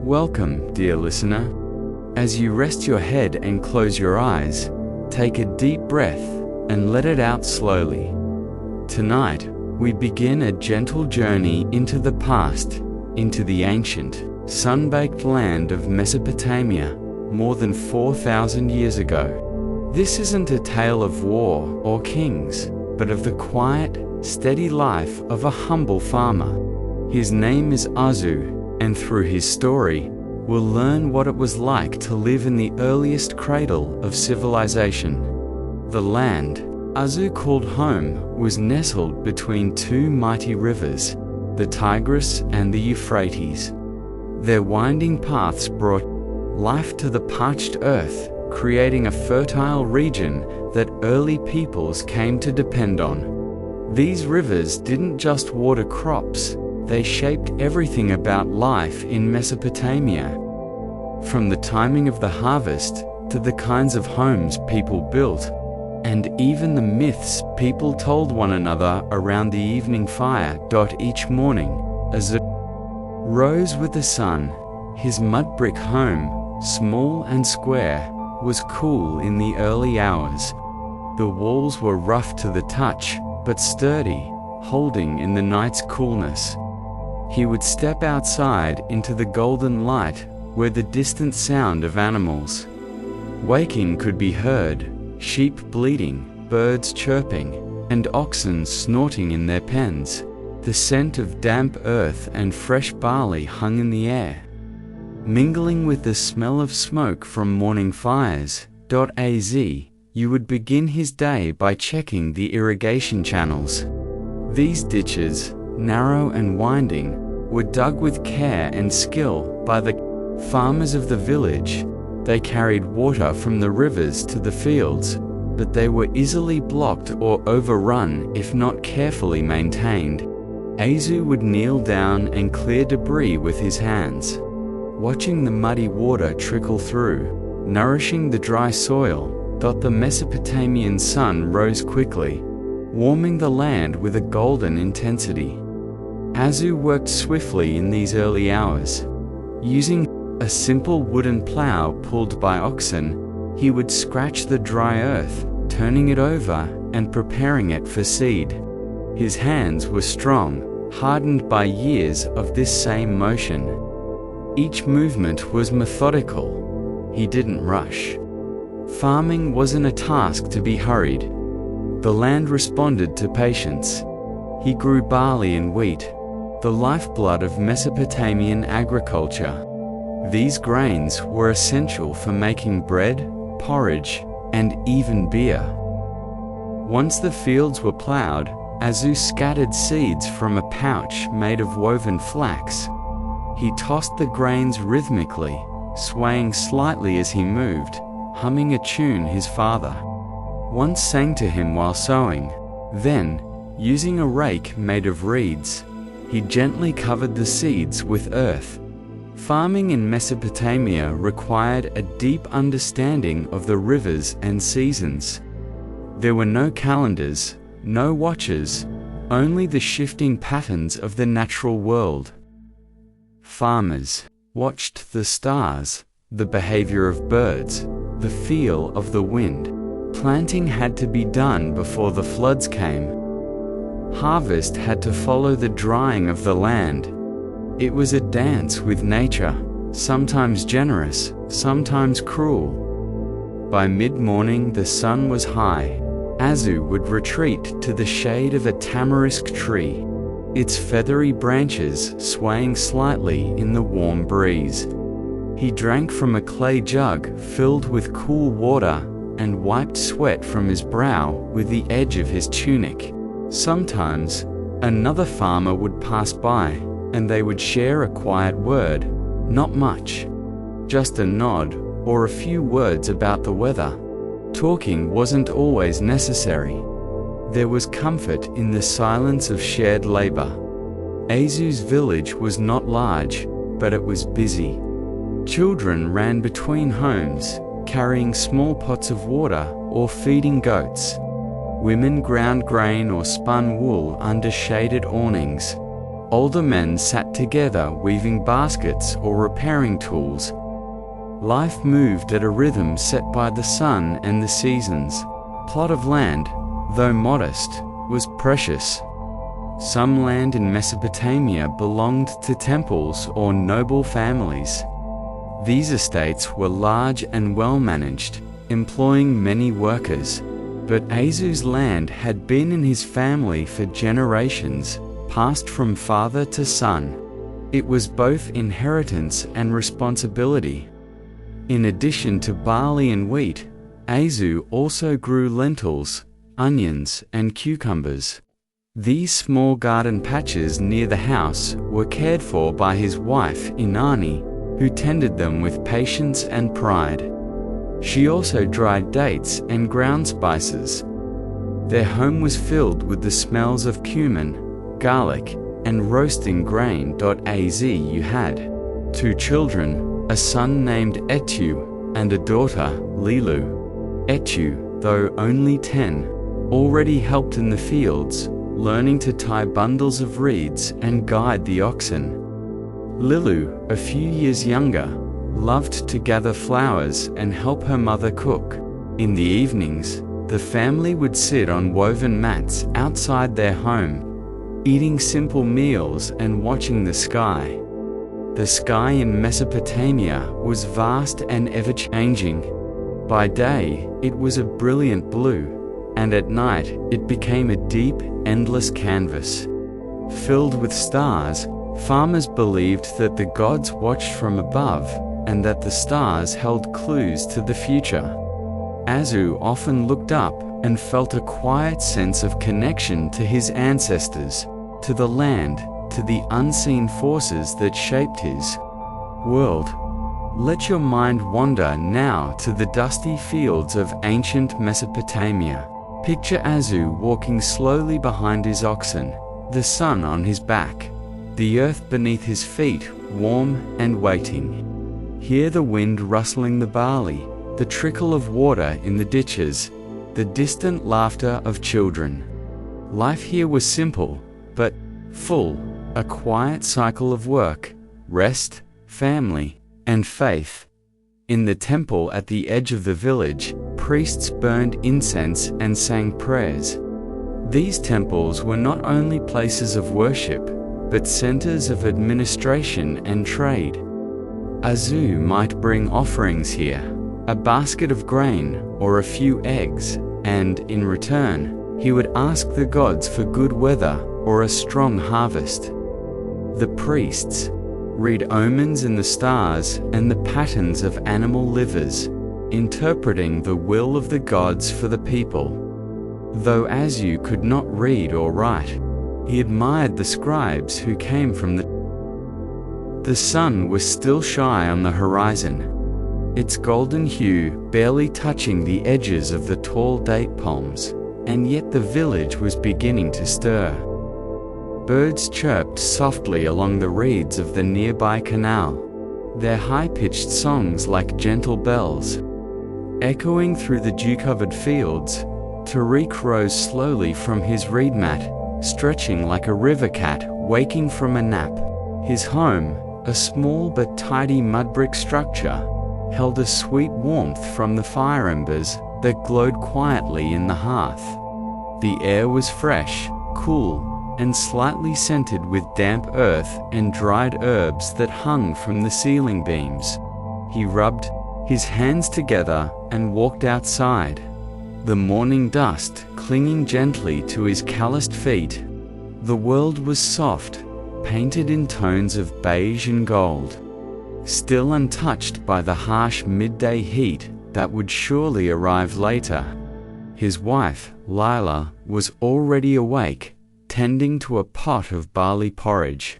Welcome, dear listener. As you rest your head and close your eyes, take a deep breath and let it out slowly. Tonight, we begin a gentle journey into the past, into the ancient, sun-baked land of Mesopotamia, more than 4,000 years ago. This isn't a tale of war or kings, but of the quiet, steady life of a humble farmer. His name is Azu, and through his story, we'll learn what it was like to live in the earliest cradle of civilization. The land Azu called home was nestled between two mighty rivers, the Tigris and the Euphrates. Their winding paths brought life to the parched earth, creating a fertile region that early peoples came to depend on. These rivers didn't just water crops, they shaped everything about life in Mesopotamia. From the timing of the harvest to the kinds of homes people built, and even the myths people told one another around the evening fire. Each morning, Azu rose with the sun. His mud brick home, small and square, was cool in the early hours. The walls were rough to the touch, but sturdy, holding in the night's coolness. He would step outside into the golden light, where the distant sound of animals waking could be heard, sheep bleating, birds chirping, and oxen snorting in their pens. The scent of damp earth and fresh barley hung in the air, mingling with the smell of smoke from morning fires. You would begin his day by checking the irrigation channels. These ditches, narrow and winding, were dug with care and skill by the farmers of the village. They carried water from the rivers to the fields, but they were easily blocked or overrun if not carefully maintained. Azu would kneel down and clear debris with his hands, watching the muddy water trickle through, nourishing the dry soil. The Mesopotamian sun rose quickly, warming the land with a golden intensity. Azu worked swiftly in these early hours. Using a simple wooden plow pulled by oxen, he would scratch the dry earth, turning it over and preparing it for seed. His hands were strong, hardened by years of this same motion. Each movement was methodical. He didn't rush. Farming wasn't a task to be hurried. The land responded to patience. He grew barley and wheat, the lifeblood of Mesopotamian agriculture. These grains were essential for making bread, porridge, and even beer. Once the fields were plowed, Azu scattered seeds from a pouch made of woven flax. He tossed the grains rhythmically, swaying slightly as he moved, humming a tune his father once sang to him while sowing. Then, using a rake made of reeds, he gently covered the seeds with earth. Farming in Mesopotamia required a deep understanding of the rivers and seasons. There were no calendars, no watches, only the shifting patterns of the natural world. Farmers watched the stars, the behavior of birds, the feel of the wind. Planting had to be done before the floods came. Harvest had to follow the drying of the land. It was a dance with nature, sometimes generous, sometimes cruel. By mid-morning the sun was high. Azu would retreat to the shade of a tamarisk tree, its feathery branches swaying slightly in the warm breeze. He drank from a clay jug filled with cool water and wiped sweat from his brow with the edge of his tunic. Sometimes, another farmer would pass by, and they would share a quiet word, not much, just a nod or a few words about the weather. Talking wasn't always necessary. There was comfort in the silence of shared labor. Azu's village was not large, but it was busy. Children ran between homes, carrying small pots of water or feeding goats. Women ground grain or spun wool under shaded awnings. Older men sat together weaving baskets or repairing tools. Life moved at a rhythm set by the sun and the seasons. Plot of land, though modest, was precious. Some land in Mesopotamia belonged to temples or noble families. These estates were large and well managed, employing many workers. But Azu's land had been in his family for generations, passed from father to son. It was both inheritance and responsibility. In addition to barley and wheat, Azu also grew lentils, onions, and cucumbers. These small garden patches near the house were cared for by his wife Inanni, who tended them with patience and pride. She also dried dates and ground spices. Their home was filled with the smells of cumin, garlic, and roasting grain. Azu had 2 children, a son named Etu and a daughter, Lilu. Etu, though only 10, already helped in the fields, learning to tie bundles of reeds and guide the oxen. Lilu, a few years younger, loved to gather flowers and help her mother cook. In the evenings, the family would sit on woven mats outside their home, eating simple meals and watching the sky. The sky in Mesopotamia was vast and ever-changing. By day, it was a brilliant blue, and at night it became a deep, endless canvas. Filled with stars, farmers believed that the gods watched from above, and that the stars held clues to the future. Azu often looked up and felt a quiet sense of connection to his ancestors, to the land, to the unseen forces that shaped his world. Let your mind wander now to the dusty fields of ancient Mesopotamia. Picture Azu walking slowly behind his oxen, the sun on his back, the earth beneath his feet, warm and waiting. Hear the wind rustling the barley, the trickle of water in the ditches, the distant laughter of children. Life here was simple, but full, a quiet cycle of work, rest, family, and faith. In the temple at the edge of the village, priests burned incense and sang prayers. These temples were not only places of worship, but centers of administration and trade. Azu might bring offerings here, a basket of grain or a few eggs, and in return, he would ask the gods for good weather or a strong harvest. The priests read omens in the stars and the patterns of animal livers, interpreting the will of the gods for the people. Though Azu could not read or write, he admired the scribes who came from the sun was still shy on the horizon, its golden hue barely touching the edges of the tall date palms, and yet the village was beginning to stir. Birds chirped softly along the reeds of the nearby canal, their high-pitched songs like gentle bells. Echoing through the dew-covered fields, Tariq rose slowly from his reed mat, stretching like a river cat waking from a nap. His home, a small but tidy mud-brick structure, held a sweet warmth from the fire embers that glowed quietly in the hearth. The air was fresh, cool, and slightly scented with damp earth and dried herbs that hung from the ceiling beams. He rubbed his hands together and walked outside, the morning dust clinging gently to his calloused feet. The world was soft, painted in tones of beige and gold, still untouched by the harsh midday heat that would surely arrive later. His wife, Lila, was already awake, tending to a pot of barley porridge.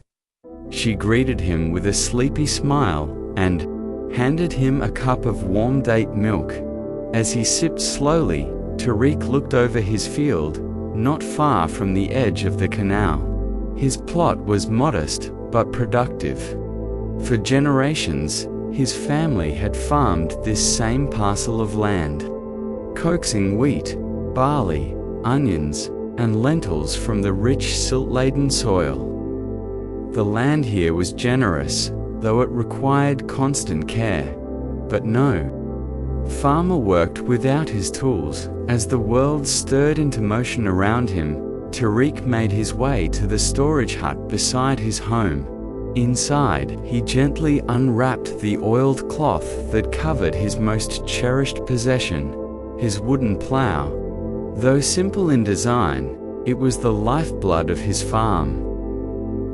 She greeted him with a sleepy smile and handed him a cup of warm date milk. As he sipped slowly, Tariq looked over his field, not far from the edge of the canal. His plot was modest but productive. For generations, his family had farmed this same parcel of land, coaxing wheat, barley, onions, and lentils from the rich silt-laden soil. The land here was generous, though it required constant care. But no. Farmer worked without his tools. As the world stirred into motion around him, Tariq made his way to the storage hut beside his home. Inside, he gently unwrapped the oiled cloth that covered his most cherished possession, his wooden plow. Though simple in design, it was the lifeblood of his farm.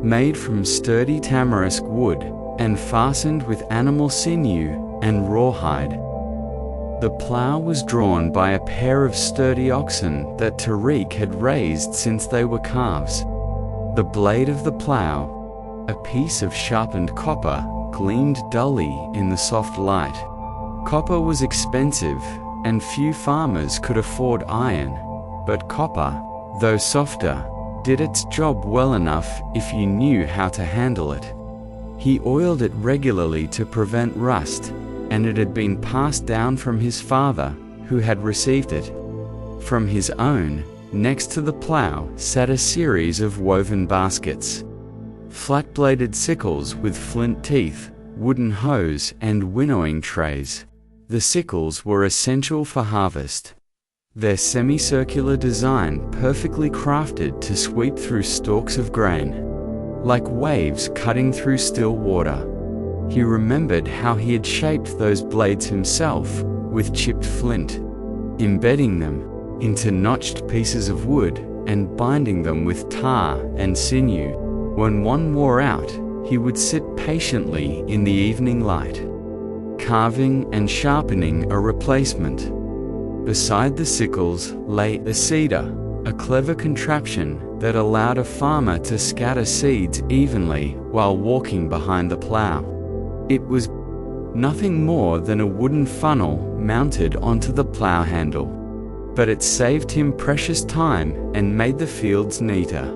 Made from sturdy tamarisk wood and fastened with animal sinew and rawhide. The plow was drawn by a pair of sturdy oxen that Tariq had raised since they were calves. The blade of the plow, a piece of sharpened copper, gleamed dully in the soft light. Copper was expensive, and few farmers could afford iron, but copper, though softer, did its job well enough if you knew how to handle it. He oiled it regularly to prevent rust, and it had been passed down from his father, who had received it. From his own, next to the plow sat a series of woven baskets. Flat-bladed sickles with flint teeth, wooden hoes, and winnowing trays. The sickles were essential for harvest. Their semicircular design perfectly crafted to sweep through stalks of grain, like waves cutting through still water. He remembered how he had shaped those blades himself with chipped flint, embedding them into notched pieces of wood and binding them with tar and sinew. When one wore out, he would sit patiently in the evening light, carving and sharpening a replacement. Beside the sickles lay a seeder, a clever contraption that allowed a farmer to scatter seeds evenly while walking behind the plow. It was nothing more than a wooden funnel mounted onto the plow handle, but it saved him precious time and made the fields neater.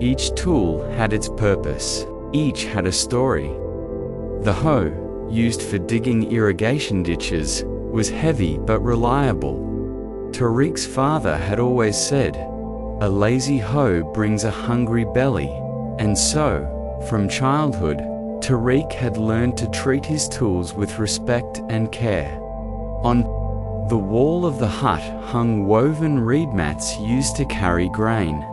Each tool had its purpose, each had a story. The hoe, used for digging irrigation ditches, was heavy but reliable. Tariq's father had always said, "A lazy hoe brings a hungry belly," and so, from childhood, Tariq had learned to treat his tools with respect and care. On the wall of the hut hung woven reed mats used to carry grain.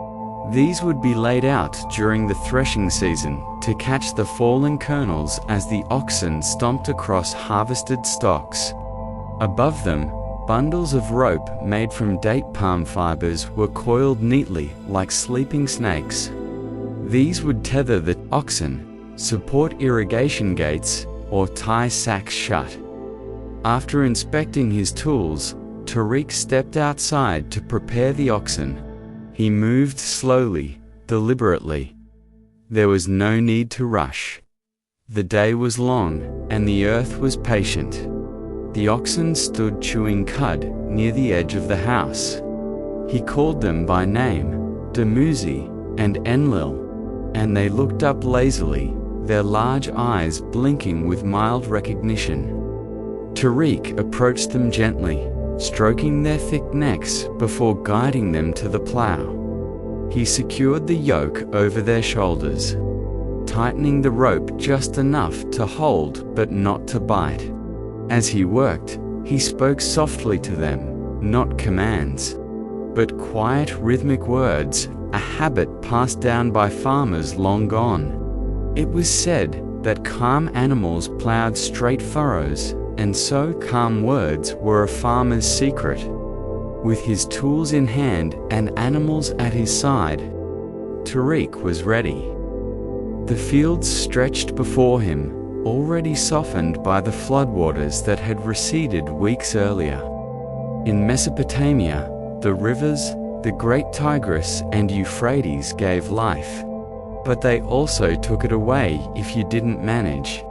These would be laid out during the threshing season to catch the falling kernels as the oxen stomped across harvested stalks. Above them, bundles of rope made from date palm fibers were coiled neatly like sleeping snakes. These would tether the oxen, support irrigation gates, or tie sacks shut. After inspecting his tools, Tariq stepped outside to prepare the oxen. He moved slowly, deliberately. There was no need to rush. The day was long, and the earth was patient. The oxen stood chewing cud near the edge of the house. He called them by name, Dumuzi and Enlil, and they looked up lazily, their large eyes blinking with mild recognition. Tariq approached them gently, stroking their thick necks before guiding them to the plow. He secured the yoke over their shoulders, tightening the rope just enough to hold but not to bite. As he worked, he spoke softly to them, not commands, but quiet rhythmic words, a habit passed down by farmers long gone. It was said that calm animals plowed straight furrows, and so calm words were a farmer's secret. With his tools in hand and animals at his side, Tariq was ready. The fields stretched before him, already softened by the floodwaters that had receded weeks earlier. In Mesopotamia, the rivers, the great Tigris and Euphrates gave life. But they also took it away if you didn't manage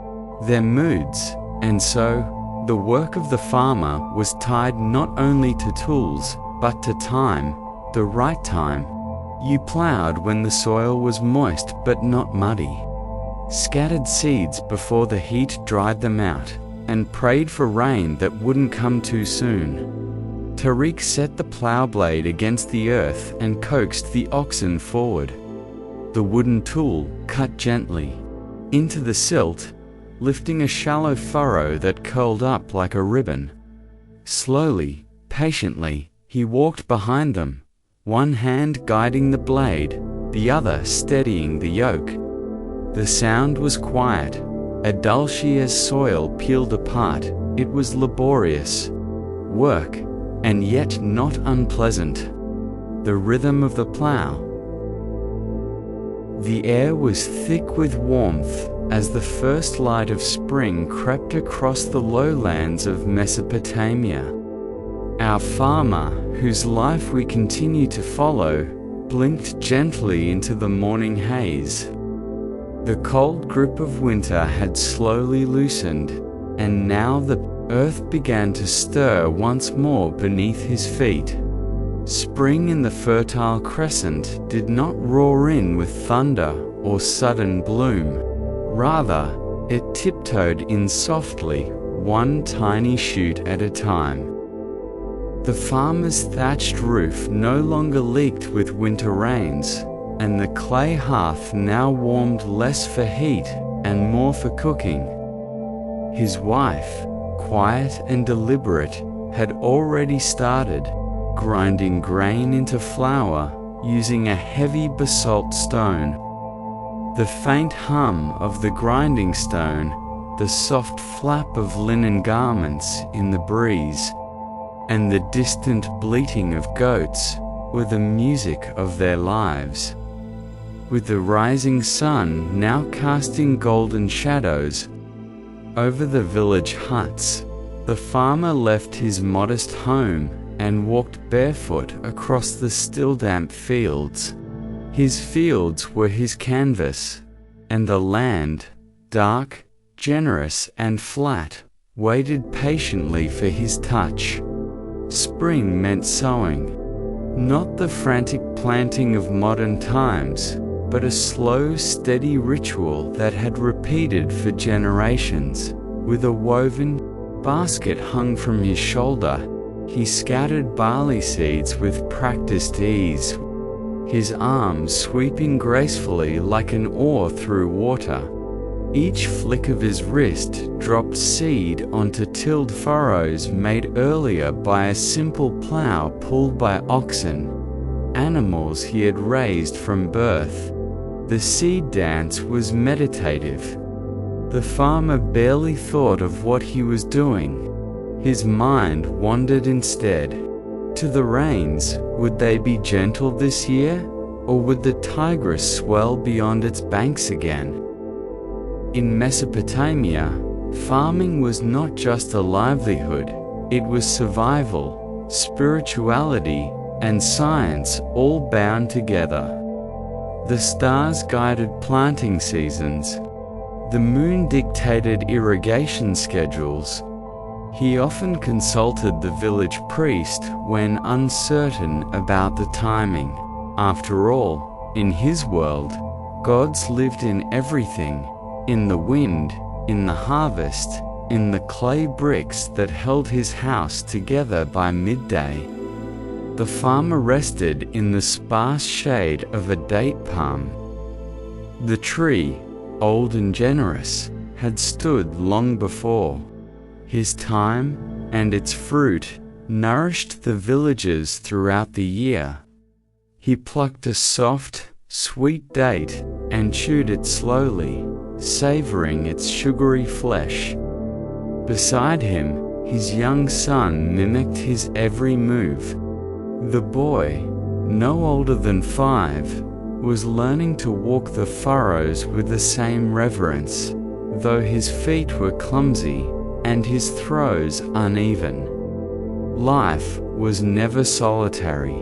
their moods, and so, the work of the farmer was tied not only to tools, but to time, the right time. You plowed when the soil was moist but not muddy, scattered seeds before the heat dried them out, and prayed for rain that wouldn't come too soon. Tariq set the plow blade against the earth and coaxed the oxen forward. The wooden tool cut gently into the silt, lifting a shallow furrow that curled up like a ribbon. Slowly, patiently, he walked behind them, one hand guiding the blade, the other steadying the yoke. The sound was quiet, a dulcie as soil peeled apart. It was laborious work, and yet not unpleasant. The rhythm of the plow. The air was thick with warmth as the first light of spring crept across the lowlands of Mesopotamia. Our farmer, whose life we continue to follow, blinked gently into the morning haze. The cold grip of winter had slowly loosened, and now the earth began to stir once more beneath his feet. Spring in the Fertile Crescent did not roar in with thunder or sudden bloom. Rather, it tiptoed in softly, one tiny shoot at a time. The farmer's thatched roof no longer leaked with winter rains, and the clay hearth now warmed less for heat and more for cooking. His wife, quiet and deliberate, had already started, grinding grain into flour using a heavy basalt stone. The faint hum of the grinding stone, the soft flap of linen garments in the breeze, and the distant bleating of goats were the music of their lives. With the rising sun now casting golden shadows over the village huts, the farmer left his modest home and walked barefoot across the still damp fields. His fields were his canvas, and the land, dark, generous and flat, waited patiently for his touch. Spring meant sowing, not the frantic planting of modern times, but a slow, steady ritual that had repeated for generations. With a woven basket hung from his shoulder, he scattered barley seeds with practiced ease, his arms sweeping gracefully like an oar through water. Each flick of his wrist dropped seed onto tilled furrows made earlier by a simple plow pulled by oxen, animals he had raised from birth. The seed dance was meditative. The farmer barely thought of what he was doing. His mind wandered instead. To the rains, would they be gentle this year, or would the Tigris swell beyond its banks again? In Mesopotamia, farming was not just a livelihood, it was survival, spirituality, and science all bound together. The stars guided planting seasons. The moon dictated irrigation schedules. He often consulted the village priest when uncertain about the timing. After all, in his world, gods lived in everything, in the wind, in the harvest, in the clay bricks that held his house together by midday. The farmer rested in the sparse shade of a date palm. The tree, old and generous, had stood long before. His time and its fruit nourished the villagers throughout the year. He plucked a soft, sweet date and chewed it slowly, savoring its sugary flesh. Beside him, his young son mimicked his every move. The boy, no older than 5, was learning to walk the furrows with the same reverence, though his feet were clumsy and his throws uneven. Life was never solitary.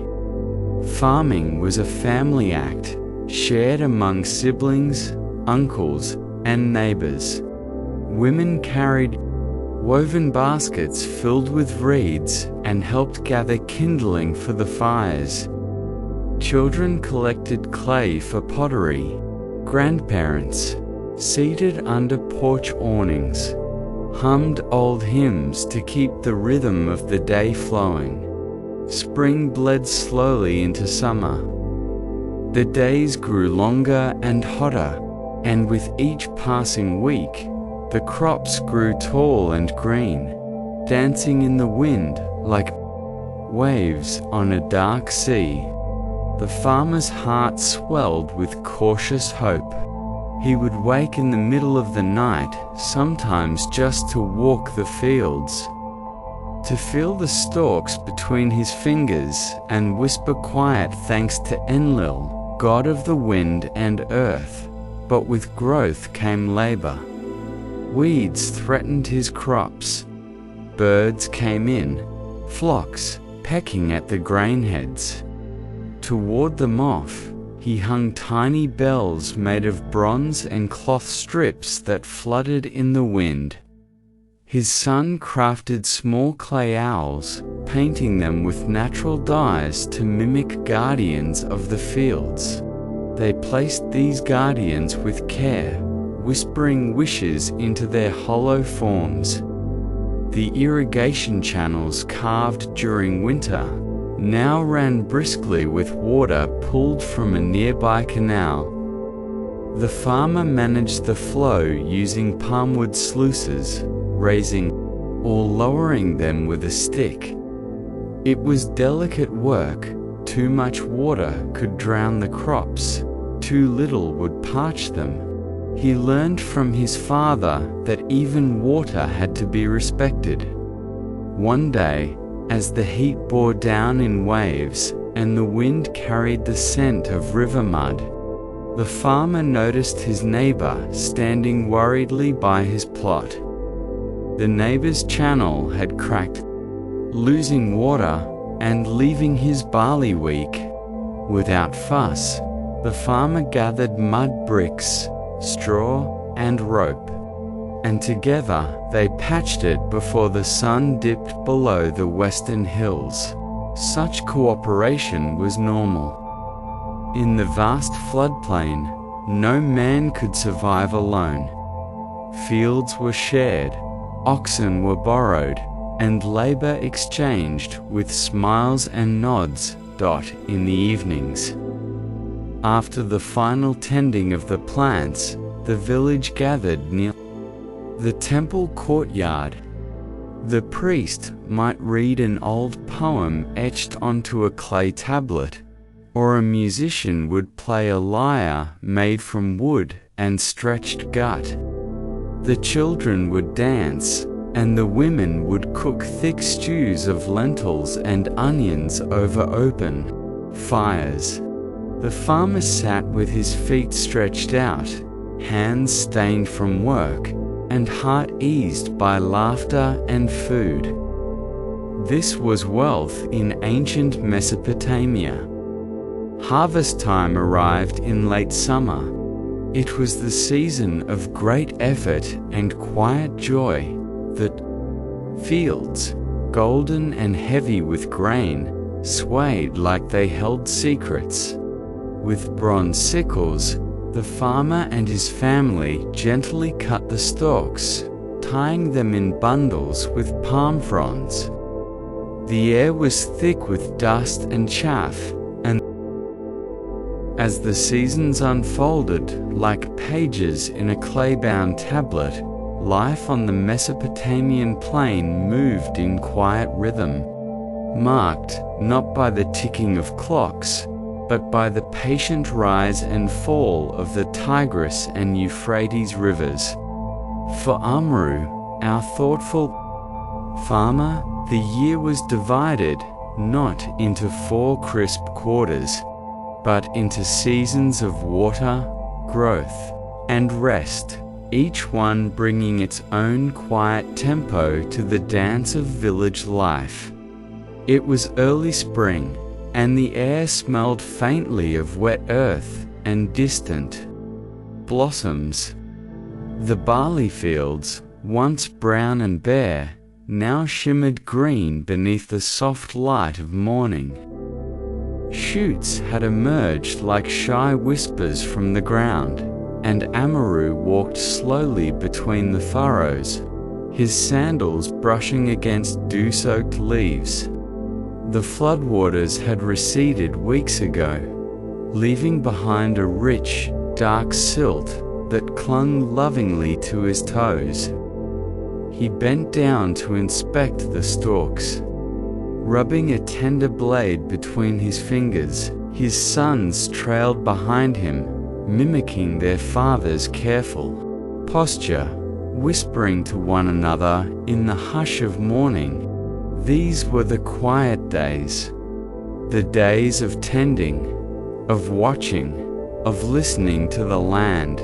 Farming was a family act, shared among siblings, uncles, and neighbors. Women carried woven baskets filled with reeds and helped gather kindling for the fires. Children collected clay for pottery. Grandparents, seated under porch awnings, hummed old hymns to keep the rhythm of the day flowing. Spring bled slowly into summer. The days grew longer and hotter, and with each passing week, the crops grew tall and green, dancing in the wind like waves on a dark sea. The farmer's heart swelled with cautious hope. He would wake in the middle of the night, sometimes just to walk the fields, to feel the stalks between his fingers and whisper quiet thanks to Enlil, god of the wind and earth. But with growth came labor. Weeds threatened his crops. Birds came in, flocks pecking at the grain heads. To ward them off, he hung tiny bells made of bronze and cloth strips that fluttered in the wind. His son crafted small clay owls, painting them with natural dyes to mimic guardians of the fields. They placed these guardians with care, whispering wishes into their hollow forms. The irrigation channels carved during winter now ran briskly with water pulled from a nearby canal. The farmer managed the flow using palmwood sluices, raising or lowering them with a stick. It was delicate work. Too much water could drown the crops, too little would parch them. He learned from his father that even water had to be respected. One day, as the heat bore down in waves and the wind carried the scent of river mud, the farmer noticed his neighbor standing worriedly by his plot. The neighbor's channel had cracked, losing water and leaving his barley weak. Without fuss, the farmer gathered mud bricks, straw, and rope, and together they patched it before the sun dipped below the western hills. Such cooperation was normal. In the vast floodplain, no man could survive alone. Fields were shared, oxen were borrowed, and labor exchanged with smiles and nods. In the evenings, after the final tending of the plants, the village gathered near the temple courtyard. The priest might read an old poem etched onto a clay tablet, or a musician would play a lyre made from wood and stretched gut. The children would dance, and the women would cook thick stews of lentils and onions over open fires. The farmer sat with his feet stretched out, hands stained from work, and heart eased by laughter and food. This was wealth in ancient Mesopotamia. Harvest time arrived in late summer. It was the season of great effort and quiet joy. The fields, golden and heavy with grain, swayed like they held secrets. With bronze sickles, the farmer and his family gently cut the stalks, tying them in bundles with palm fronds. The air was thick with dust and chaff, and as the seasons unfolded like pages in a clay-bound tablet, life on the Mesopotamian plain moved in quiet rhythm, marked not by the ticking of clocks, but by the patient rise and fall of the Tigris and Euphrates rivers. For Amru, our thoughtful farmer, the year was divided not into 4 crisp quarters, but into seasons of water, growth, and rest, each one bringing its own quiet tempo to the dance of village life. It was early spring, and the air smelled faintly of wet earth and distant blossoms. The barley fields, once brown and bare, now shimmered green beneath the soft light of morning. Shoots had emerged like shy whispers from the ground, and Amaru walked slowly between the furrows, his sandals brushing against dew-soaked leaves. The floodwaters had receded weeks ago, leaving behind a rich, dark silt that clung lovingly to his toes. He bent down to inspect the stalks. Rubbing a tender blade between his fingers, his sons trailed behind him, mimicking their father's careful posture, whispering to one another in the hush of morning. These were the quiet days, the days of tending, of watching, of listening to the land.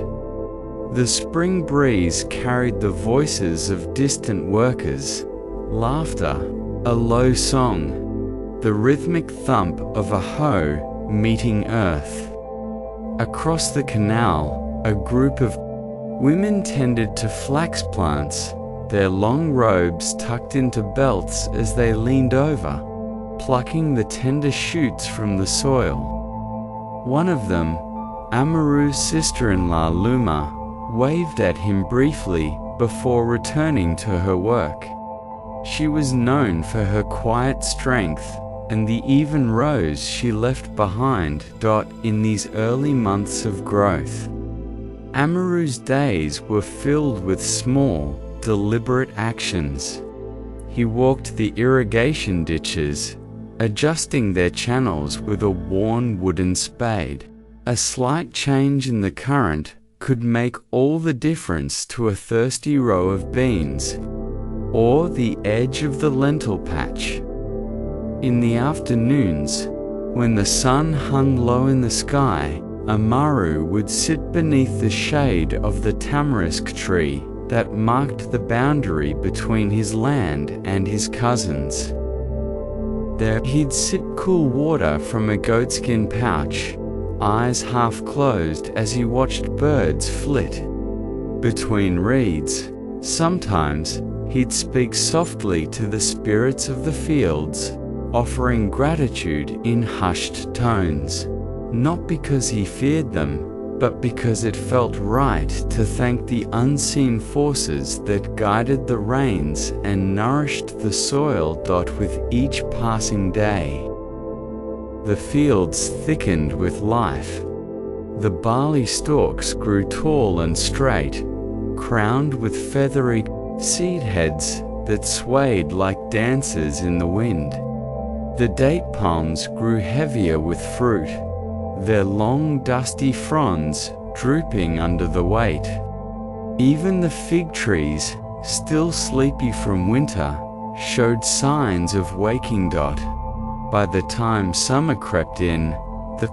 The spring breeze carried the voices of distant workers, laughter, a low song, the rhythmic thump of a hoe meeting earth. Across the canal, a group of women tended to flax plants, their long robes tucked into belts as they leaned over, plucking the tender shoots from the soil. One of them, Amaru's sister-in-law Luma, waved at him briefly before returning to her work. She was known for her quiet strength and the even rows she left behind in these early months of growth. Amaru's days were filled with small, deliberate actions. He walked the irrigation ditches, adjusting their channels with a worn wooden spade. A slight change in the current could make all the difference to a thirsty row of beans, or the edge of the lentil patch. In the afternoons, when the sun hung low in the sky, Amaru would sit beneath the shade of the tamarisk tree that marked the boundary between his land and his cousins. There he'd sip cool water from a goatskin pouch, eyes half closed as he watched birds flit between reeds. Sometimes he'd speak softly to the spirits of the fields, offering gratitude in hushed tones, not because he feared them, but because it felt right to thank the unseen forces that guided the rains and nourished the soil with each passing day. The fields thickened with life. The barley stalks grew tall and straight, crowned with feathery seed heads that swayed like dancers in the wind. The date palms grew heavier with fruit, their long dusty fronds drooping under the weight. Even the fig trees, still sleepy from winter, showed signs of waking. By the time summer crept in, the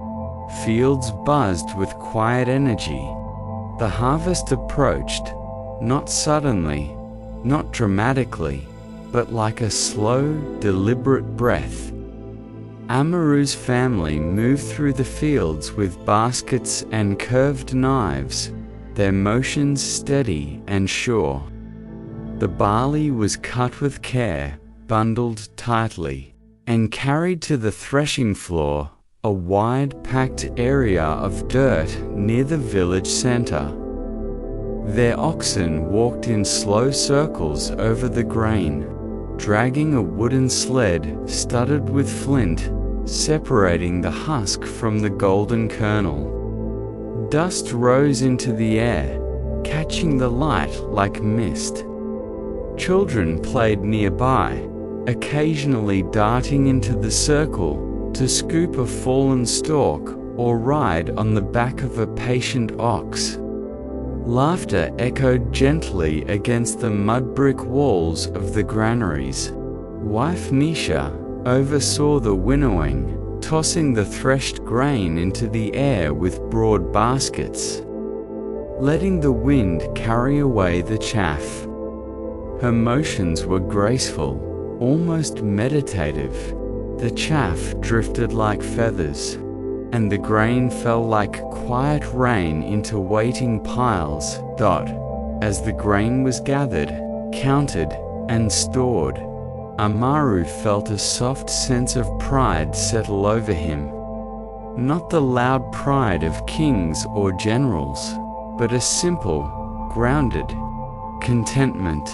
fields buzzed with quiet energy. The harvest approached, not suddenly, not dramatically, but like a slow, deliberate breath. Amaru's family moved through the fields with baskets and curved knives, their motions steady and sure. The barley was cut with care, bundled tightly, and carried to the threshing floor, a wide packed area of dirt near the village center. Their oxen walked in slow circles over the grain, dragging a wooden sled studded with flint, separating the husk from the golden kernel. Dust rose into the air, catching the light like mist. Children played nearby, occasionally darting into the circle to scoop a fallen stalk or ride on the back of a patient ox. Laughter echoed gently against the mud brick walls of the granaries. Wife Nisha oversaw the winnowing, tossing the threshed grain into the air with broad baskets, letting the wind carry away the chaff. Her motions were graceful, almost meditative. The chaff drifted like feathers, and the grain fell like quiet rain into waiting piles. As the grain was gathered, counted, and stored, Amaru felt a soft sense of pride settle over him. Not the loud pride of kings or generals, but a simple, grounded contentment.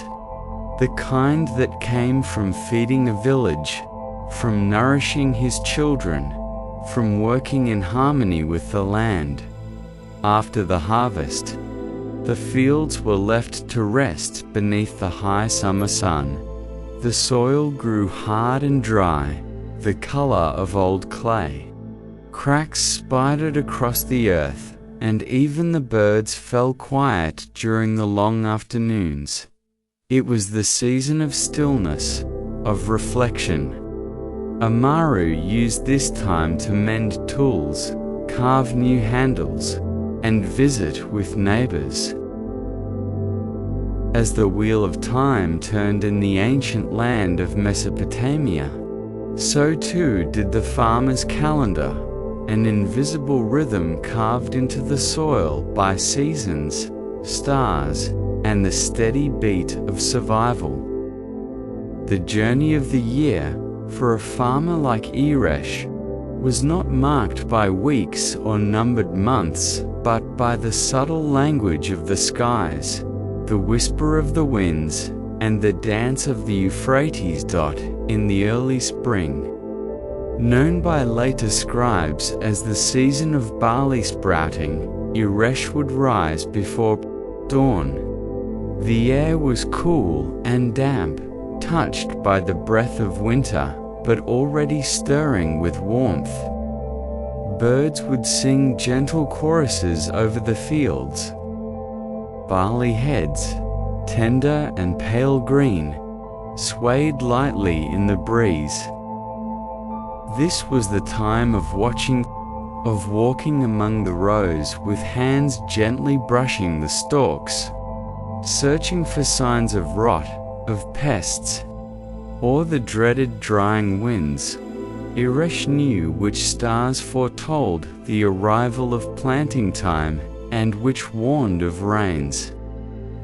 The kind that came from feeding a village, from nourishing his children, from working in harmony with the land. After the harvest, the fields were left to rest beneath the high summer sun. The soil grew hard and dry, the color of old clay. Cracks spidered across the earth, and even the birds fell quiet during the long afternoons. It was the season of stillness, of reflection. Amaru used this time to mend tools, carve new handles, and visit with neighbors. As the wheel of time turned in the ancient land of Mesopotamia, so too did the farmer's calendar, an invisible rhythm carved into the soil by seasons, stars, and the steady beat of survival. The journey of the year, for a farmer like Eresh, was not marked by weeks or numbered months, but by the subtle language of the skies, the whisper of the winds, and the dance of the Euphrates in the early spring. Known by later scribes as the season of barley sprouting, Eresh would rise before dawn. The air was cool and damp, touched by the breath of winter, but already stirring with warmth. Birds would sing gentle choruses over the fields. Barley heads, tender and pale green, swayed lightly in the breeze. This was the time of walking among the rows with hands gently brushing the stalks, searching for signs of rot, of pests, or the dreaded drying winds. Eresh knew which stars foretold the arrival of planting time and which warned of rains.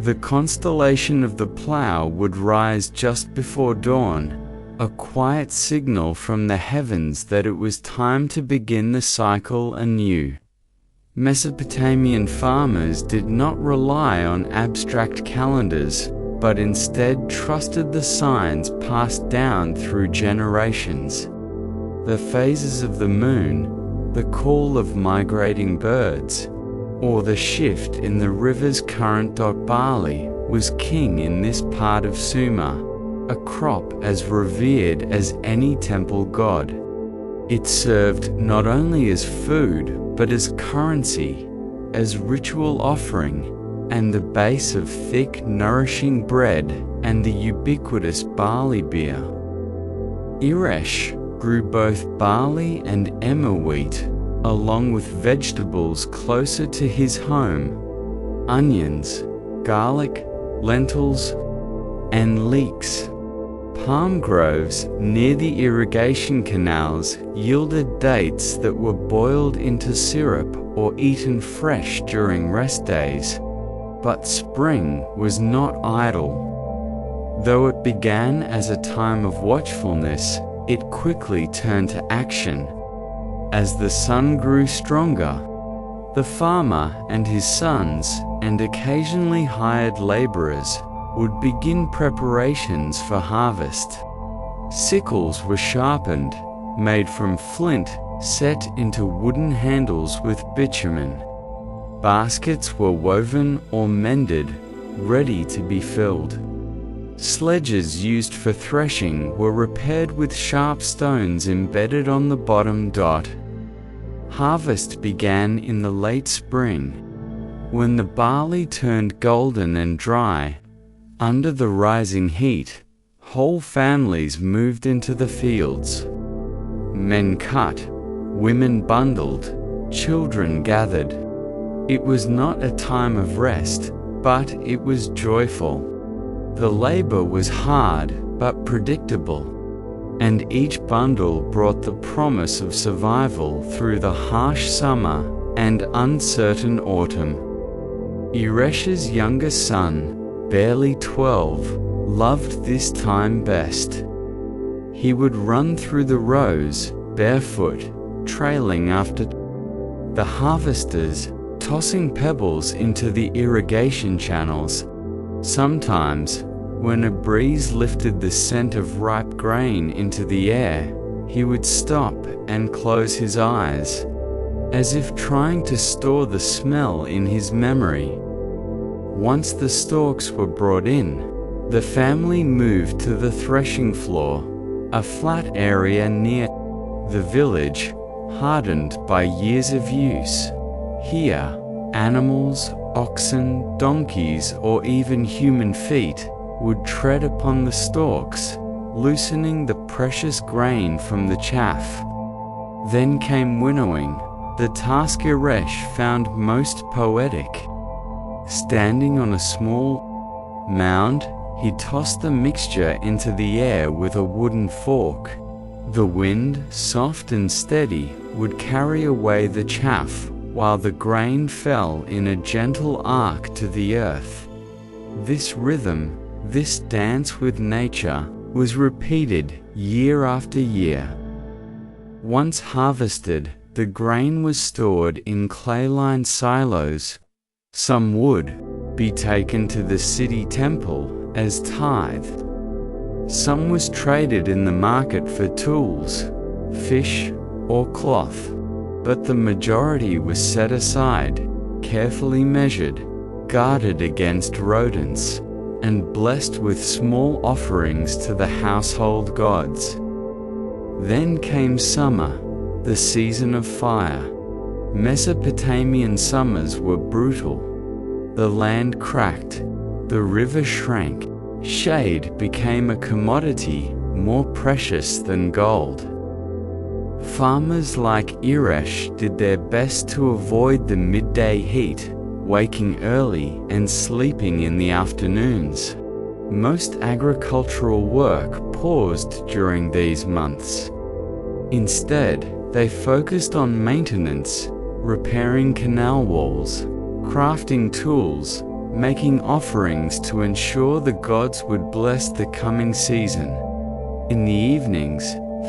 The constellation of the plough would rise just before dawn, a quiet signal from the heavens that it was time to begin the cycle anew. Mesopotamian farmers did not rely on abstract calendars, but instead trusted the signs passed down through generations. The phases of the moon, the call of migrating birds, or the shift in the river's current. Barley was king in this part of Sumer, a crop as revered as any temple god. It served not only as food, but as currency, as ritual offering, and the base of thick, nourishing bread and the ubiquitous barley beer. Eresh grew both barley and emmer wheat, along with vegetables closer to his home: onions, garlic, lentils, and leeks. Palm groves near the irrigation canals yielded dates that were boiled into syrup or eaten fresh during rest days. But spring was not idle. Though it began as a time of watchfulness, it quickly turned to action. As the sun grew stronger, the farmer and his sons, and occasionally hired laborers, would begin preparations for harvest. Sickles were sharpened, made from flint, set into wooden handles with bitumen. Baskets were woven or mended, ready to be filled. Sledges used for threshing were repaired with sharp stones embedded on the bottom. Harvest began in the late spring, when the barley turned golden and dry. Under the rising heat, whole families moved into the fields. Men cut, women bundled, children gathered. It was not a time of rest, but it was joyful. The labor was hard, but predictable, and each bundle brought the promise of survival through the harsh summer and uncertain autumn. Eresh's younger son, barely 12, loved this time best. He would run through the rows, barefoot, trailing after the harvesters, tossing pebbles into the irrigation channels. Sometimes, when a breeze lifted the scent of ripe grain into the air, he would stop and close his eyes, as if trying to store the smell in his memory. Once the stalks were brought in, the family moved to the threshing floor, a flat area near the village, hardened by years of use. Here, animals, oxen, donkeys, or even human feet would tread upon the stalks, loosening the precious grain from the chaff. Then came winnowing, the task Eresh found most poetic. Standing on a small mound, he tossed the mixture into the air with a wooden fork. The wind, soft and steady, would carry away the chaff, while the grain fell in a gentle arc to the earth. This rhythm, this dance with nature, was repeated year after year. Once harvested, the grain was stored in clay-lined silos. Some would be taken to the city temple as tithe. Some was traded in the market for tools, fish, or cloth, but the majority was set aside, carefully measured, guarded against rodents, and blessed with small offerings to the household gods. Then came summer, the season of fire. Mesopotamian summers were brutal. The land cracked, the river shrank, shade became a commodity more precious than gold. Farmers like Eresh did their best to avoid the midday heat, waking early and sleeping in the afternoons. Most agricultural work paused during these months. Instead, they focused on maintenance, repairing canal walls, crafting tools, making offerings to ensure the gods would bless the coming season. In the evenings,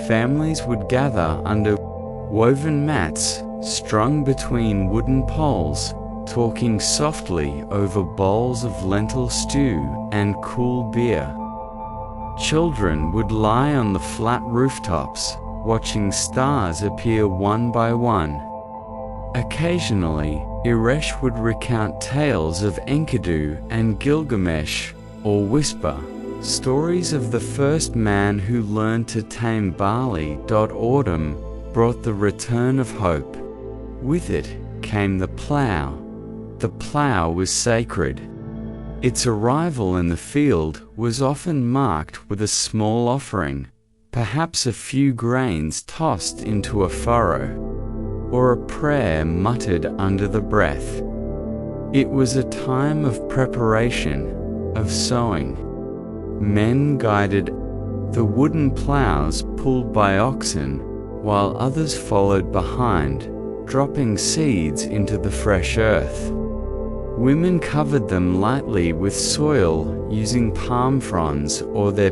families would gather under woven mats strung between wooden poles, talking softly over bowls of lentil stew and cool beer. Children would lie on the flat rooftops, watching stars appear one by one. Occasionally, Eresh would recount tales of Enkidu and Gilgamesh, or whisper stories of the first man who learned to tame barley. Autumn brought the return of hope. With it came the plough. The plough was sacred. Its arrival in the field was often marked with a small offering, perhaps a few grains tossed into a furrow, or a prayer muttered under the breath. It was a time of preparation, of sowing. Men guided the wooden ploughs pulled by oxen, while others followed behind, dropping seeds into the fresh earth. Women covered them lightly with soil using palm fronds or their.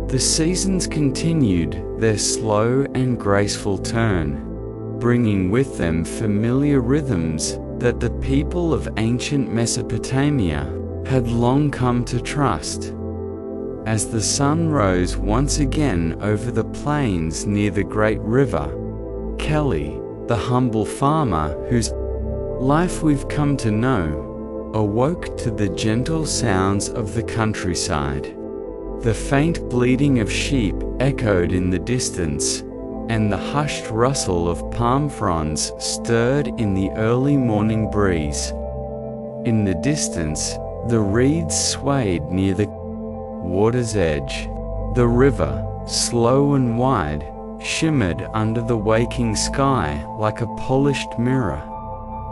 The seasons continued their slow and graceful turn, bringing with them familiar rhythms that the people of ancient Mesopotamia had long come to trust. As the sun rose once again over the plains near the great river, Kelly, the humble farmer whose life we've come to know, awoke to the gentle sounds of the countryside. The faint bleating of sheep echoed in the distance, and the hushed rustle of palm fronds stirred in the early morning breeze. In the distance, the reeds swayed near the water's edge. The river, slow and wide, shimmered under the waking sky like a polished mirror.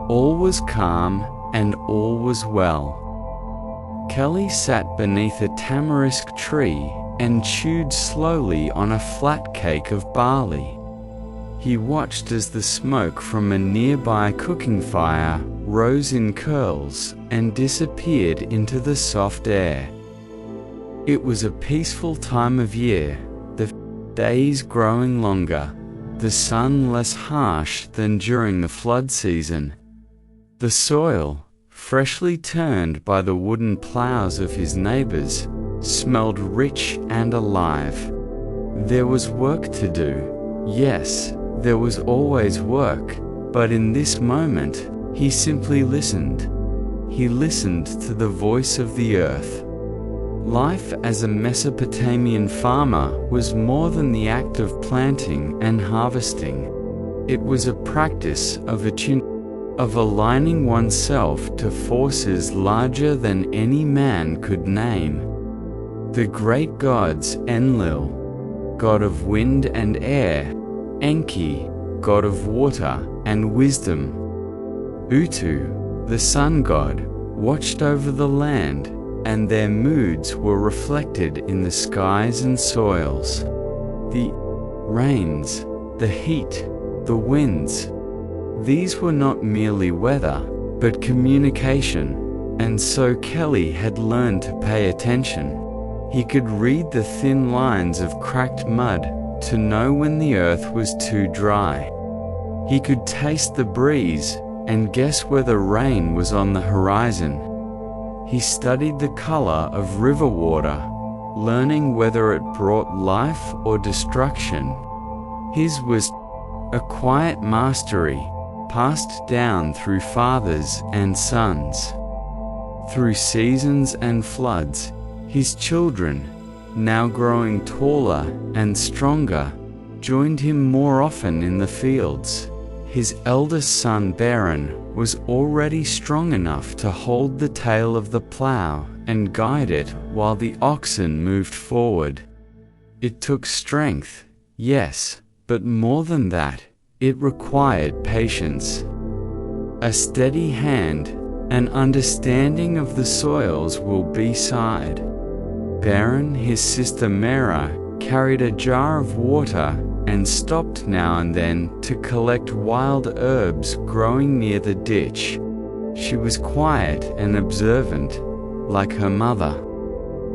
All was calm, and all was well. Kelly sat beneath a tamarisk tree and chewed slowly on a flat cake of barley. He watched as the smoke from a nearby cooking fire rose in curls and disappeared into the soft air. It was a peaceful time of year, the days growing longer, the sun less harsh than during the flood season. The soil, freshly turned by the wooden ploughs of his neighbors, smelled rich and alive. There was work to do. Yes, there was always work, but in this moment, he simply listened. He listened to the voice of the earth. Life as a Mesopotamian farmer was more than the act of planting and harvesting. It was a practice of aligning oneself to forces larger than any man could name. The great gods Enlil, god of wind and air, Enki, god of water and wisdom, Utu, the sun god, watched over the land, and their moods were reflected in the skies and soils. The rains, the heat, the winds. These were not merely weather, but communication, and so Kelly had learned to pay attention. He could read the thin lines of cracked mud to know when the earth was too dry. He could taste the breeze and guess whether rain was on the horizon. He studied the color of river water, learning whether it brought life or destruction. His was a quiet mastery, passed down through fathers and sons. Through seasons and floods, his children, now growing taller and stronger, joined him more often in the fields. His eldest son Baron was already strong enough to hold the tail of the plough and guide it while the oxen moved forward. It took strength, yes, but more than that, it required patience. A steady hand, an understanding of the soils will be side. Baron, his sister Mera, carried a jar of water and stopped now and then to collect wild herbs growing near the ditch. She was quiet and observant, like her mother.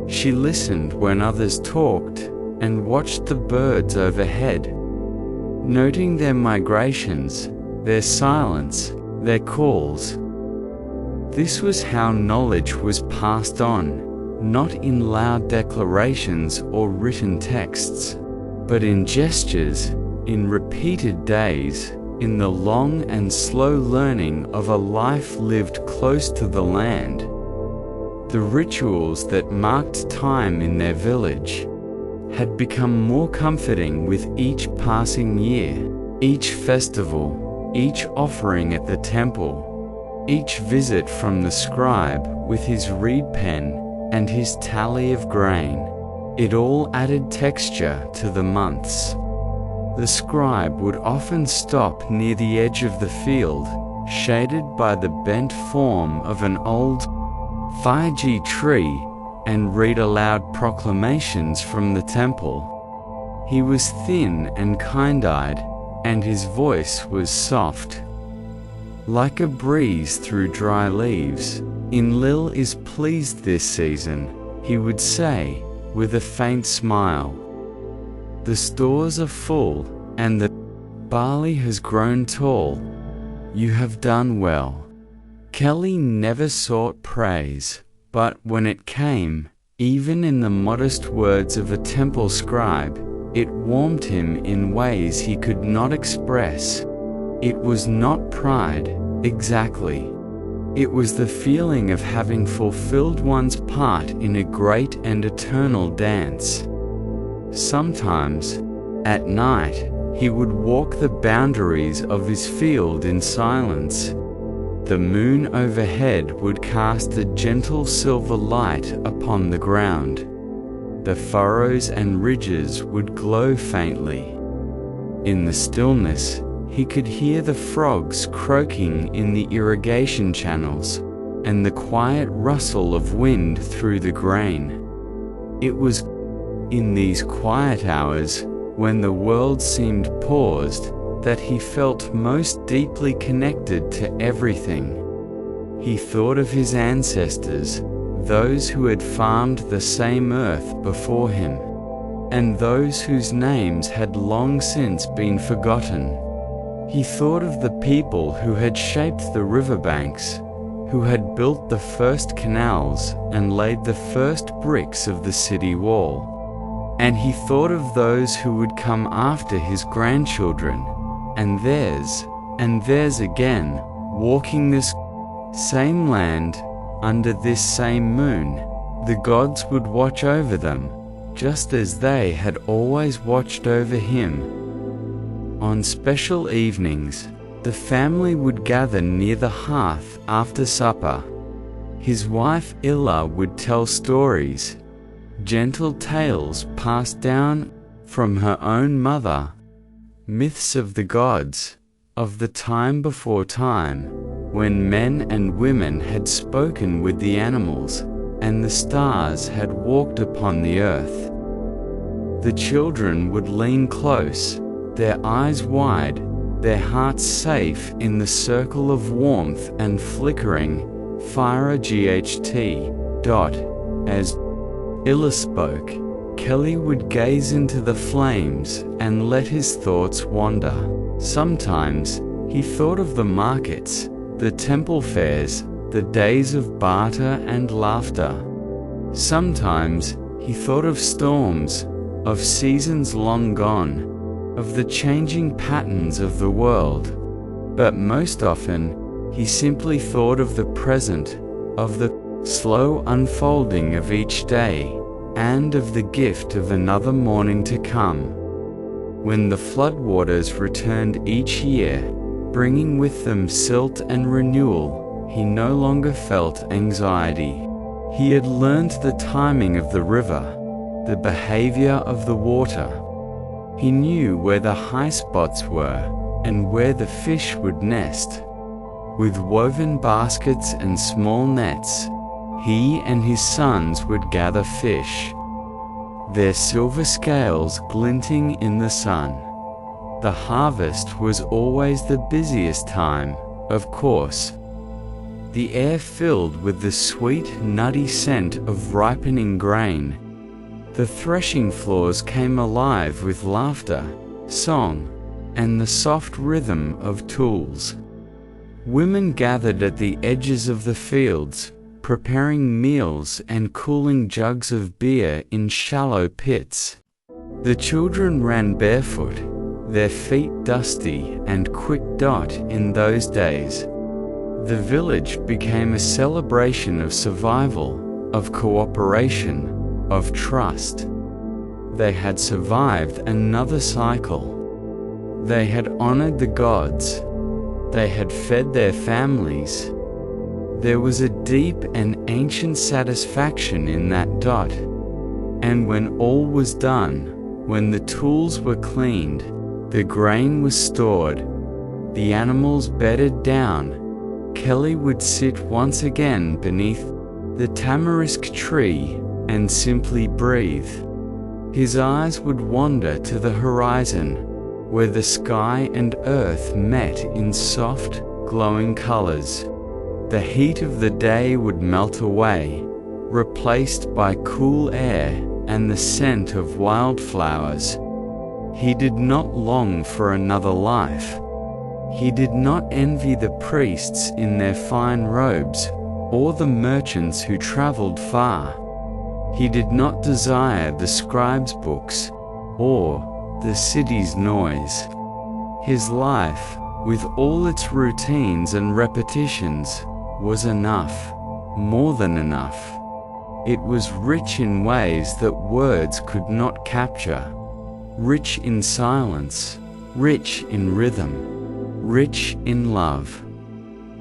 She listened when others talked and watched the birds overhead, noting their migrations, their silence, their calls. This was how knowledge was passed on, not in loud declarations or written texts, but in gestures, in repeated days, in the long and slow learning of a life lived close to the land. The rituals that marked time in their village had become more comforting with each passing year, each festival, each offering at the temple, each visit from the scribe with his reed pen and his tally of grain. It all added texture to the months. The scribe would often stop near the edge of the field, shaded by the bent form of an old Fiji tree, and read aloud proclamations from the temple. He was thin and kind-eyed, and his voice was soft, like a breeze through dry leaves. Enlil is pleased this season, he would say, with a faint smile. The stores are full, and the barley has grown tall. You have done well. Kelly never sought praise, but when it came, even in the modest words of a temple scribe, it warmed him in ways he could not express. It was not pride, exactly. It was the feeling of having fulfilled one's part in a great and eternal dance. Sometimes, at night, he would walk the boundaries of his field in silence. The moon overhead would cast a gentle silver light upon the ground. The furrows and ridges would glow faintly. In the stillness, he could hear the frogs croaking in the irrigation channels, and the quiet rustle of wind through the grain. It was in these quiet hours, when the world seemed paused, that he felt most deeply connected to everything. He thought of his ancestors, those who had farmed the same earth before him, and those whose names had long since been forgotten. He thought of the people who had shaped the riverbanks, who had built the first canals and laid the first bricks of the city wall. And he thought of those who would come after his grandchildren, and theirs again, walking this same land, under this same moon. The gods would watch over them, just as they had always watched over him. On special evenings, the family would gather near the hearth after supper. His wife Illa would tell stories, gentle tales passed down from her own mother, myths of the gods, of the time before time, when men and women had spoken with the animals, and the stars had walked upon the earth. The children would lean close, their eyes wide, their hearts safe in the circle of warmth and flickering fire. As Illa spoke, Kelly would gaze into the flames and let his thoughts wander. Sometimes he thought of the markets, the temple fairs, the days of barter and laughter. Sometimes he thought of storms, of seasons long gone, of the changing patterns of the world. But most often, he simply thought of the present, of the slow unfolding of each day, and of the gift of another morning to come. When the floodwaters returned each year, bringing with them silt and renewal, he no longer felt anxiety. He had learned the timing of the river, the behavior of the water. He knew where the high spots were, and where the fish would nest. With woven baskets and small nets, he and his sons would gather fish, their silver scales glinting in the sun. The harvest was always the busiest time, of course. The air filled with the sweet, nutty scent of ripening grain. The threshing floors came alive with laughter, song, and the soft rhythm of tools. Women gathered at the edges of the fields, preparing meals and cooling jugs of beer in shallow pits. The children ran barefoot, their feet dusty and quick. In those days, the village became a celebration of survival, of cooperation, of trust. They had survived another cycle. They had honored the gods. They had fed their families. There was a deep and ancient satisfaction in that. And when all was done, when the tools were cleaned, the grain was stored, the animals bedded down, Kelly would sit once again beneath the tamarisk tree and simply breathe. His eyes would wander to the horizon, where the sky and earth met in soft, glowing colors. The heat of the day would melt away, replaced by cool air and the scent of wildflowers. He did not long for another life. He did not envy the priests in their fine robes, or the merchants who traveled far. He did not desire the scribes' books, or the city's noise. His life, with all its routines and repetitions, was enough, more than enough. It was rich in ways that words could not capture, rich in silence, rich in rhythm, rich in love.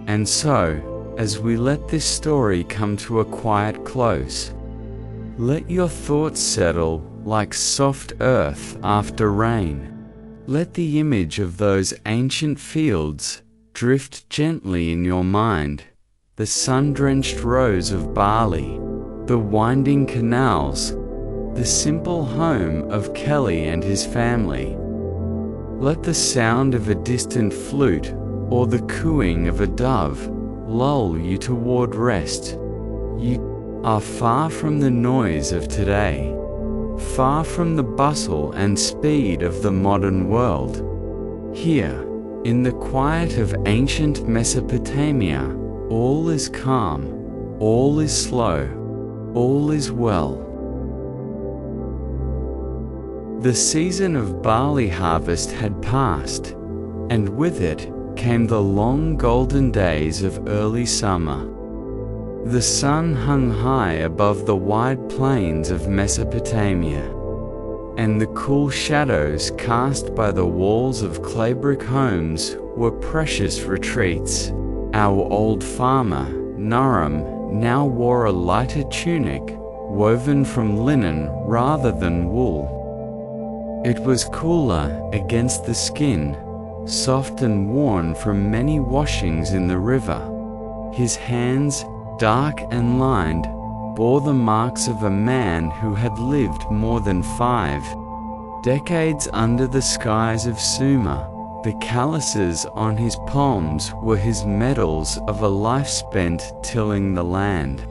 And so, as we let this story come to a quiet close, let your thoughts settle like soft earth after rain. Let the image of those ancient fields drift gently in your mind, the sun-drenched rows of barley, the winding canals, the simple home of Kelly and his family. Let the sound of a distant flute or the cooing of a dove lull you toward rest. You are far from the noise of today, far from the bustle and speed of the modern world. Here, in the quiet of ancient Mesopotamia, all is calm, all is slow, all is well. The season of barley harvest had passed, and with it came the long golden days of early summer. The sun hung high above the wide plains of Mesopotamia, and the cool shadows cast by the walls of clay-brick homes were precious retreats. Our old farmer, Naram, now wore a lighter tunic, woven from linen rather than wool. It was cooler against the skin, soft and worn from many washings in the river. His hands, dark and lined, bore the marks of a man who had lived more than 5 decades under the skies of Sumer. The calluses on his palms were his medals of a life spent tilling the land,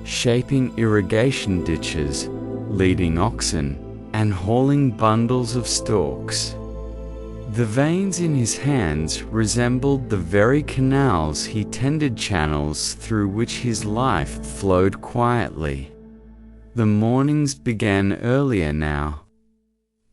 shaping irrigation ditches, leading oxen, and hauling bundles of stalks. The veins in his hands resembled the very canals he tended, channels through which his life flowed quietly. The mornings began earlier now.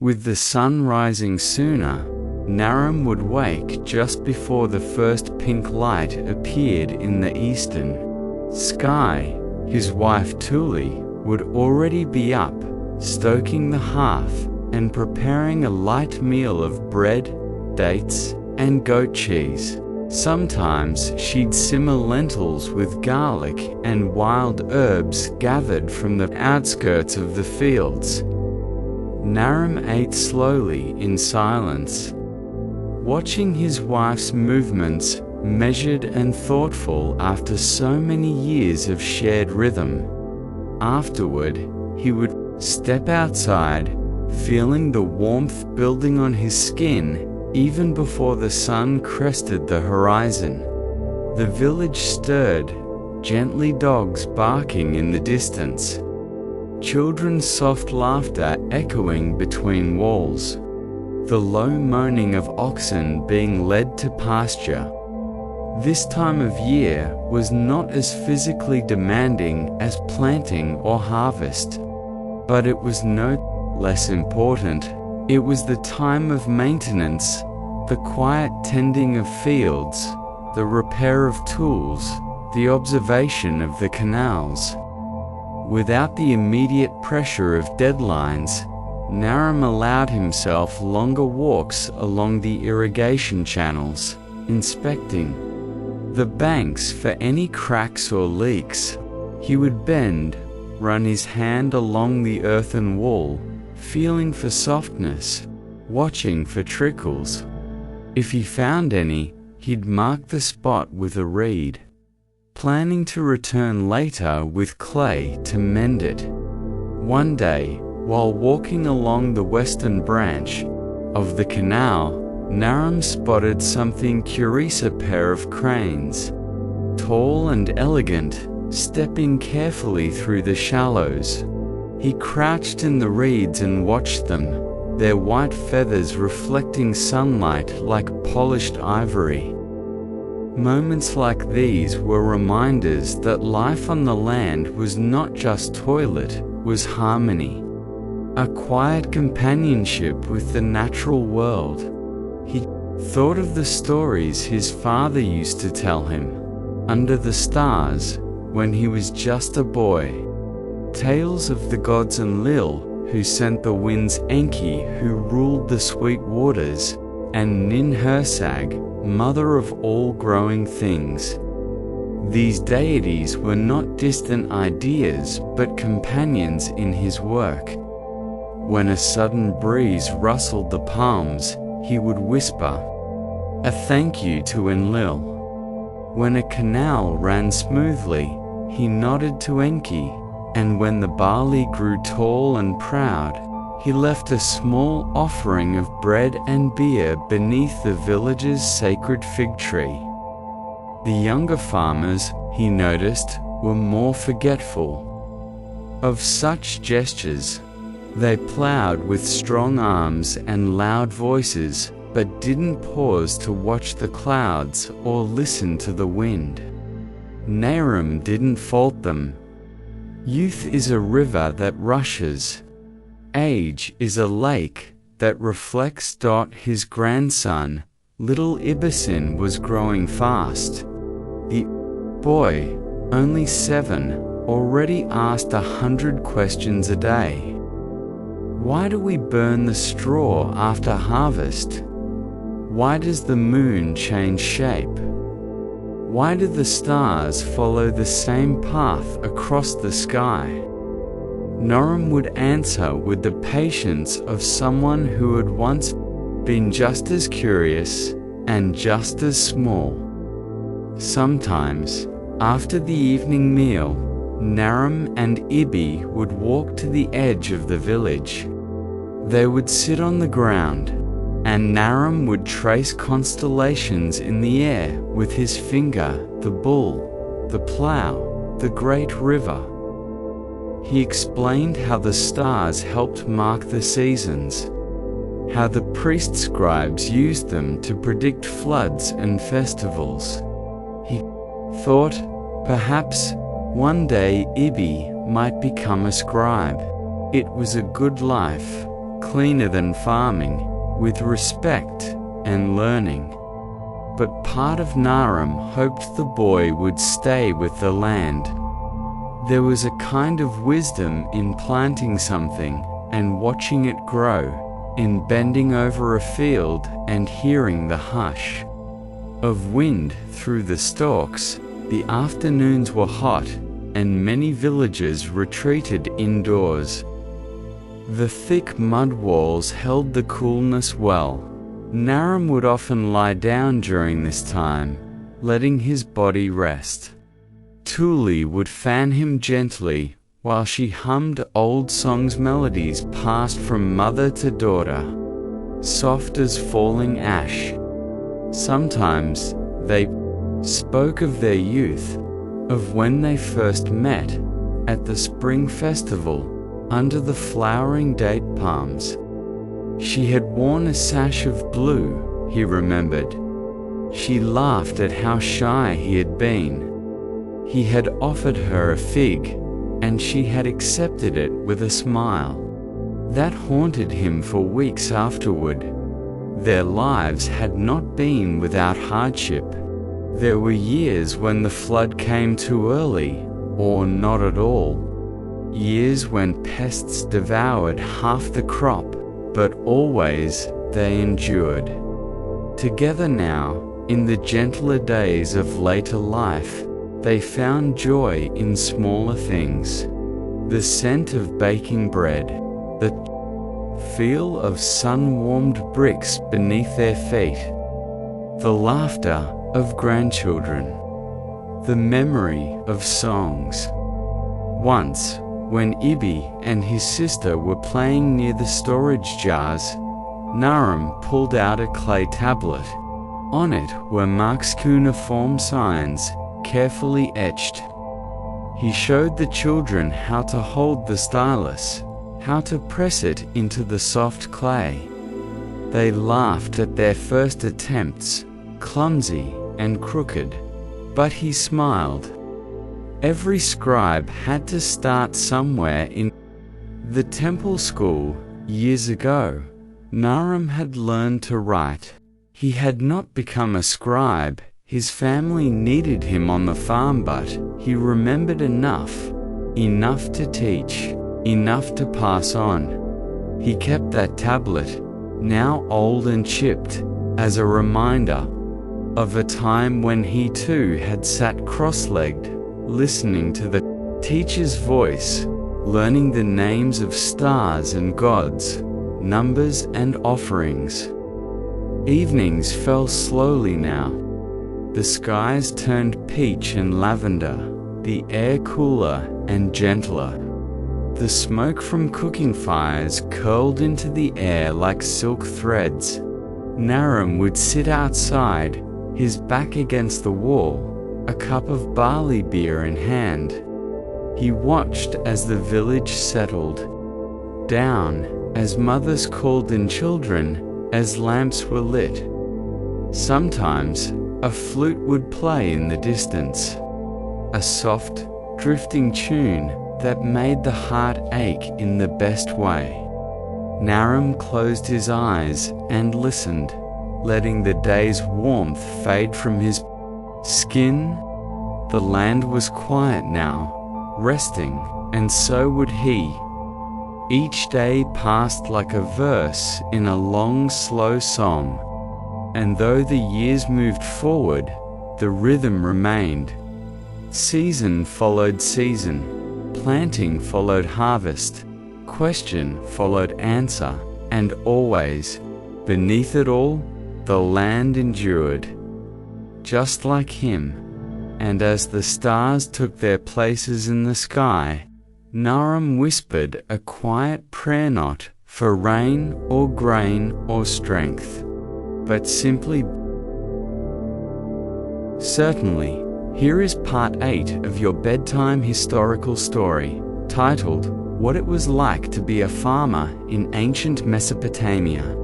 With the sun rising sooner, Naram would wake just before the first pink light appeared in the eastern sky. His wife Tuli would already be up, stoking the hearth and preparing a light meal of bread, dates, and goat cheese. Sometimes she'd simmer lentils with garlic and wild herbs gathered from the outskirts of the fields. Naram ate slowly in silence, watching his wife's movements, measured and thoughtful after so many years of shared rhythm. Afterward, he would step outside, feeling the warmth building on his skin even before the sun crested the horizon. The village stirred, gently, dogs barking in the distance, children's soft laughter echoing between walls, the low moaning of oxen being led to pasture. This time of year was not as physically demanding as planting or harvest, but it was no less important. It was the time of maintenance, the quiet tending of fields, the repair of tools, the observation of the canals. Without the immediate pressure of deadlines, Naram allowed himself longer walks along the irrigation channels, inspecting the banks for any cracks or leaks. He would bend, run his hand along the earthen wall, feeling for softness, watching for trickles. If he found any, he'd mark the spot with a reed, planning to return later with clay to mend it. One day, while walking along the western branch of the canal, Naram spotted something curious: a pair of cranes, tall and elegant, stepping carefully through the shallows. He crouched in the reeds and watched them, their white feathers reflecting sunlight like polished ivory. Moments like these were reminders that life on the land was not just toilet, was harmony, a quiet companionship with the natural world. He thought of the stories his father used to tell him, under the stars, when he was just a boy. Tales of the gods Enlil, who sent the winds, Enki, who ruled the sweet waters, and Ninhursag, mother of all growing things. These deities were not distant ideas but companions in his work. When a sudden breeze rustled the palms, he would whisper a thank you to Enlil. When a canal ran smoothly, he nodded to Enki, and when the barley grew tall and proud, he left a small offering of bread and beer beneath the village's sacred fig tree. The younger farmers, he noticed, were more forgetful of such gestures. They plowed with strong arms and loud voices, but didn't pause to watch the clouds or listen to the wind. Naram didn't fault them. Youth is a river that rushes, age is a lake that reflects. His grandson, little Ibisin, was growing fast. The boy, only 7, already asked 100 questions a day. Why do we burn the straw after harvest? Why does the moon change shape? Why do the stars follow the same path across the sky? Naram would answer with the patience of someone who had once been just as curious and just as small. Sometimes, after the evening meal, Naram and Ibi would walk to the edge of the village. They would sit on the ground, and Naram would trace constellations in the air with his finger, the bull, the plough, the great river. He explained how the stars helped mark the seasons, how the priest scribes used them to predict floods and festivals. He thought, perhaps, one day Ibi might become a scribe. It was a good life, cleaner than farming, with respect and learning. But part of Naram hoped the boy would stay with the land. There was a kind of wisdom in planting something and watching it grow, in bending over a field and hearing the hush of wind through the stalks. The afternoons were hot, and many villagers retreated indoors. The thick mud walls held the coolness well. Naram would often lie down during this time, letting his body rest. Tuli would fan him gently, while she hummed old songs, melodies passed from mother to daughter, soft as falling ash. Sometimes they spoke of their youth, of when they first met, at the spring festival, under the flowering date palms. She had worn a sash of blue, he remembered. She laughed at how shy he had been. He had offered her a fig, and she had accepted it with a smile. That haunted him for weeks afterward. Their lives had not been without hardship. There were years when the flood came too early, or not at all. Years when pests devoured half the crop, but always they endured. Together now, in the gentler days of later life, they found joy in smaller things. The scent of baking bread, the feel of sun-warmed bricks beneath their feet, the laughter of grandchildren, the memory of songs. Once, when Ibi and his sister were playing near the storage jars, Naram pulled out a clay tablet. On it were marks, cuneiform signs, carefully etched. He showed the children how to hold the stylus, how to press it into the soft clay. They laughed at their first attempts, clumsy and crooked, but he smiled. Every scribe had to start somewhere. In the temple school, years ago, Naram had learned to write. He had not become a scribe. His family needed him on the farm, but he remembered enough to teach, enough to pass on. He kept that tablet, now old and chipped, as a reminder of a time when he too had sat cross-legged, listening to the teacher's voice, learning the names of stars and gods, numbers and offerings. Evenings fell slowly now. The skies turned peach and lavender, the air cooler and gentler. The smoke from cooking fires curled into the air like silk threads. Naram would sit outside, his back against the wall, a cup of barley beer in hand. He watched as the village settled down, as mothers called in children, as lamps were lit. Sometimes, a flute would play in the distance, a soft, drifting tune that made the heart ache in the best way. Naram closed his eyes and listened, letting the day's warmth fade from his skin. The land was quiet now, resting, and so would he. Each day passed like a verse in a long, slow song, and though the years moved forward, the rhythm remained. Season followed season, planting followed harvest, question followed answer, and always, beneath it all, the land endured. Just like him. And as the stars took their places in the sky, Naram whispered a quiet prayer, not for rain or grain or strength, but simply. Certainly, here is part 8 of your bedtime historical story, titled, What It Was Like to Be a Farmer in Ancient Mesopotamia.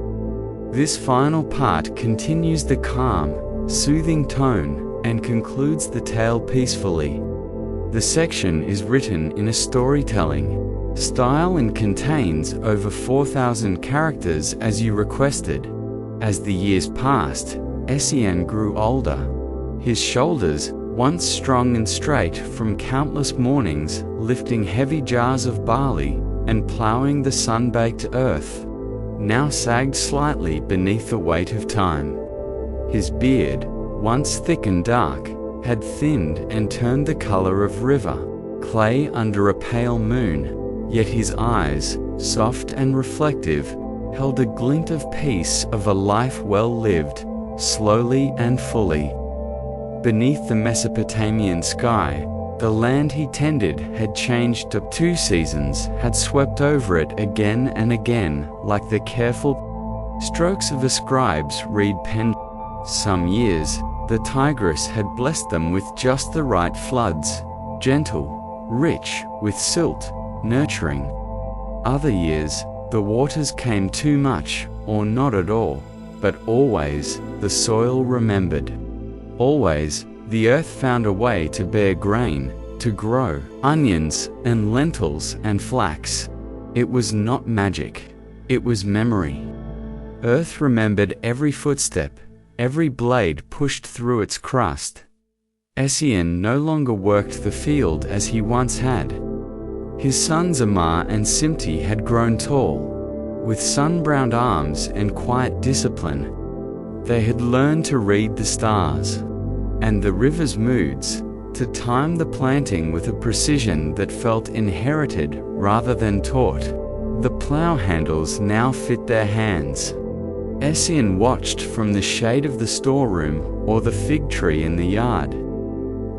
This final part continues the calm, soothing tone and concludes the tale peacefully. The section is written in a storytelling style and contains over 4,000 characters as you requested. As the years passed, Essien grew older. His shoulders, once strong and straight from countless mornings lifting heavy jars of barley and ploughing the sun-baked earth, now sagged slightly beneath the weight of time. His beard, once thick and dark, had thinned and turned the color of river clay under a pale moon, yet his eyes, soft and reflective, held a glint of peace of a life well lived, slowly and fully. Beneath the Mesopotamian sky, the land he tended had changed up 2 seasons, had swept over it again and again, like the careful strokes of a scribe's reed pen. Some years, the Tigris had blessed them with just the right floods, gentle, rich, with silt, nurturing. Other years, the waters came too much, or not at all, but always, the soil remembered. Always, the earth found a way to bear grain, to grow onions and lentils and flax. It was not magic, it was memory. Earth remembered every footstep, every blade pushed through its crust. Essien no longer worked the field as he once had. His sons Amar and Simti had grown tall. With sun-browned arms and quiet discipline, they had learned to read the stars and the river's moods, to time the planting with a precision that felt inherited rather than taught. The plough handles now fit their hands. Essien watched from the shade of the storeroom or the fig tree in the yard,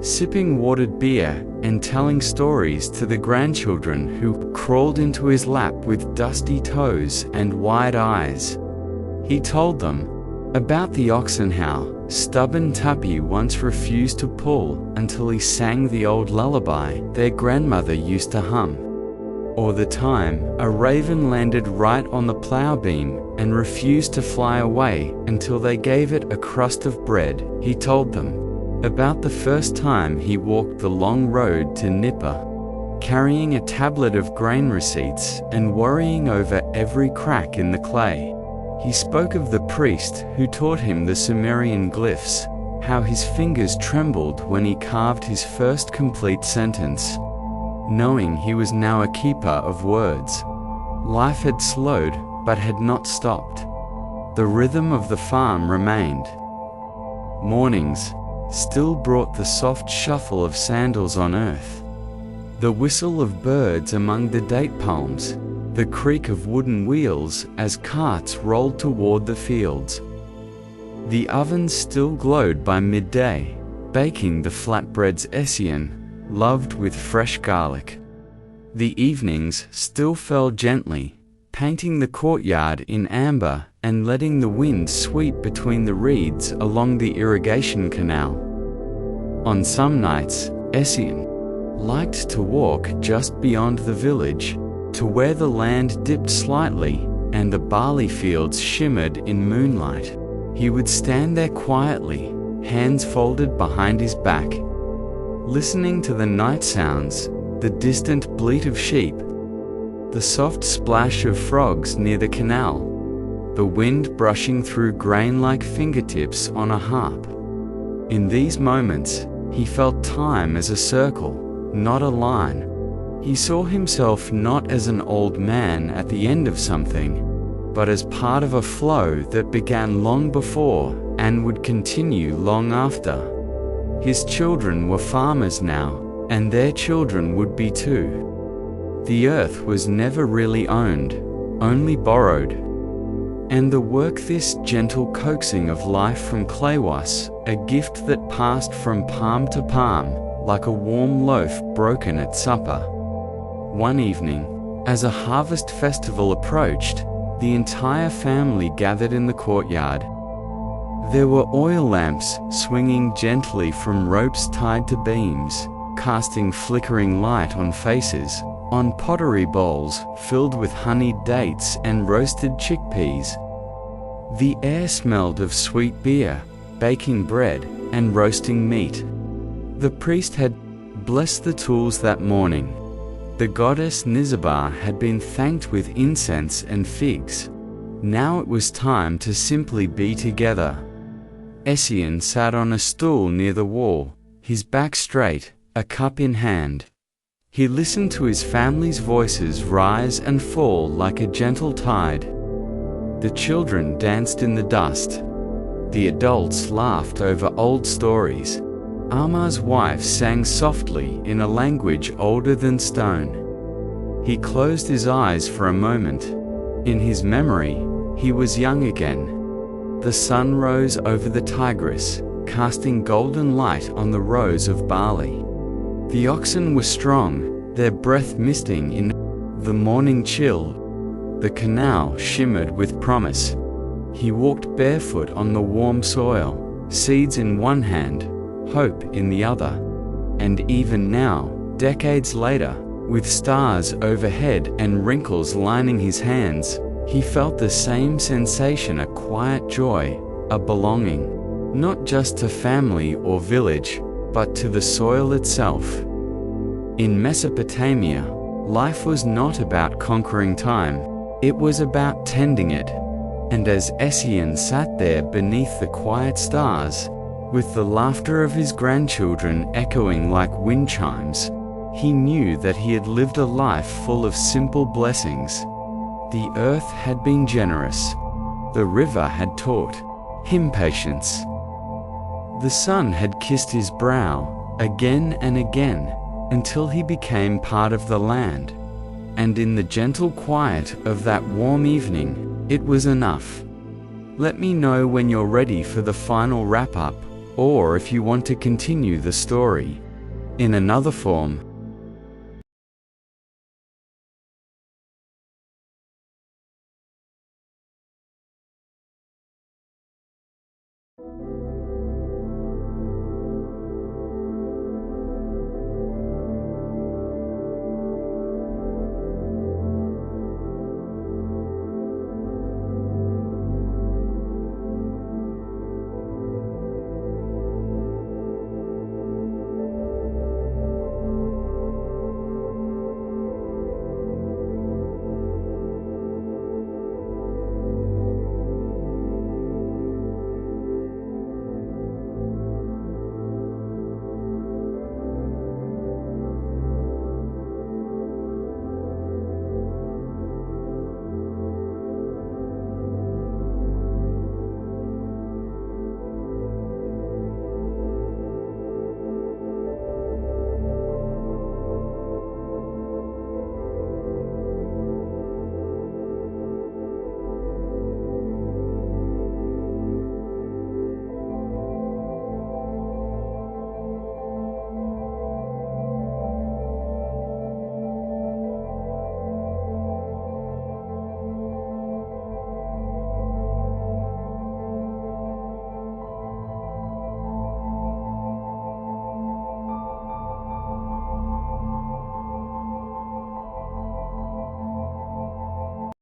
sipping watered beer and telling stories to the grandchildren who crawled into his lap with dusty toes and wide eyes. He told them about the oxen, how stubborn Tuppy once refused to pull until he sang the old lullaby their grandmother used to hum. Or the time a raven landed right on the plough beam and refused to fly away until they gave it a crust of bread. He told them about the first time he walked the long road to Nipper, carrying a tablet of grain receipts and worrying over every crack in the clay. He spoke of the priest who taught him the Sumerian glyphs, how his fingers trembled when he carved his first complete sentence, knowing he was now a keeper of words. Life had slowed, but had not stopped. The rhythm of the farm remained. Mornings still brought the soft shuffle of sandals on earth, the whistle of birds among the date palms, the creak of wooden wheels as carts rolled toward the fields. The ovens still glowed by midday, baking the flatbreads Essien loved with fresh garlic. The evenings still fell gently, painting the courtyard in amber and letting the wind sweep between the reeds along the irrigation canal. On some nights, Essien liked to walk just beyond the village, to where the land dipped slightly and the barley fields shimmered in moonlight. He would stand there quietly, hands folded behind his back, listening to the night sounds, the distant bleat of sheep, the soft splash of frogs near the canal, the wind brushing through grain like fingertips on a harp. In these moments, he felt time as a circle, not a line. He saw himself not as an old man at the end of something, but as part of a flow that began long before and would continue long after. His children were farmers now, and their children would be too. The earth was never really owned, only borrowed. And the work, this gentle coaxing of life from clay, was a gift that passed from palm to palm, like a warm loaf broken at supper. One evening, as a harvest festival approached, the entire family gathered in the courtyard. There were oil lamps swinging gently from ropes tied to beams, casting flickering light on faces, on pottery bowls filled with honeyed dates and roasted chickpeas. The air smelled of sweet beer, baking bread, and roasting meat. The priest had blessed the tools that morning. The goddess Nizaba had been thanked with incense and figs. Now it was time to simply be together. Essien sat on a stool near the wall, his back straight, a cup in hand. He listened to his family's voices rise and fall like a gentle tide. The children danced in the dust. The adults laughed over old stories. Amar's wife sang softly in a language older than stone. He closed his eyes for a moment. In his memory, he was young again. The sun rose over the Tigris, casting golden light on the rows of barley. The oxen were strong, their breath misting in the morning chill. The canal shimmered with promise. He walked barefoot on the warm soil, seeds in one hand, hope in the other. And even now, decades later, with stars overhead and wrinkles lining his hands, he felt the same sensation, a quiet joy, a belonging, not just to family or village, but to the soil itself. In Mesopotamia, life was not about conquering time, it was about tending it. And as Essien sat there beneath the quiet stars, with the laughter of his grandchildren echoing like wind chimes, he knew that he had lived a life full of simple blessings. The earth had been generous. The river had taught him patience. The sun had kissed his brow again and again until he became part of the land. And in the gentle quiet of that warm evening, it was enough. Let me know when you're ready for the final wrap-up, or if you want to continue the story in another form.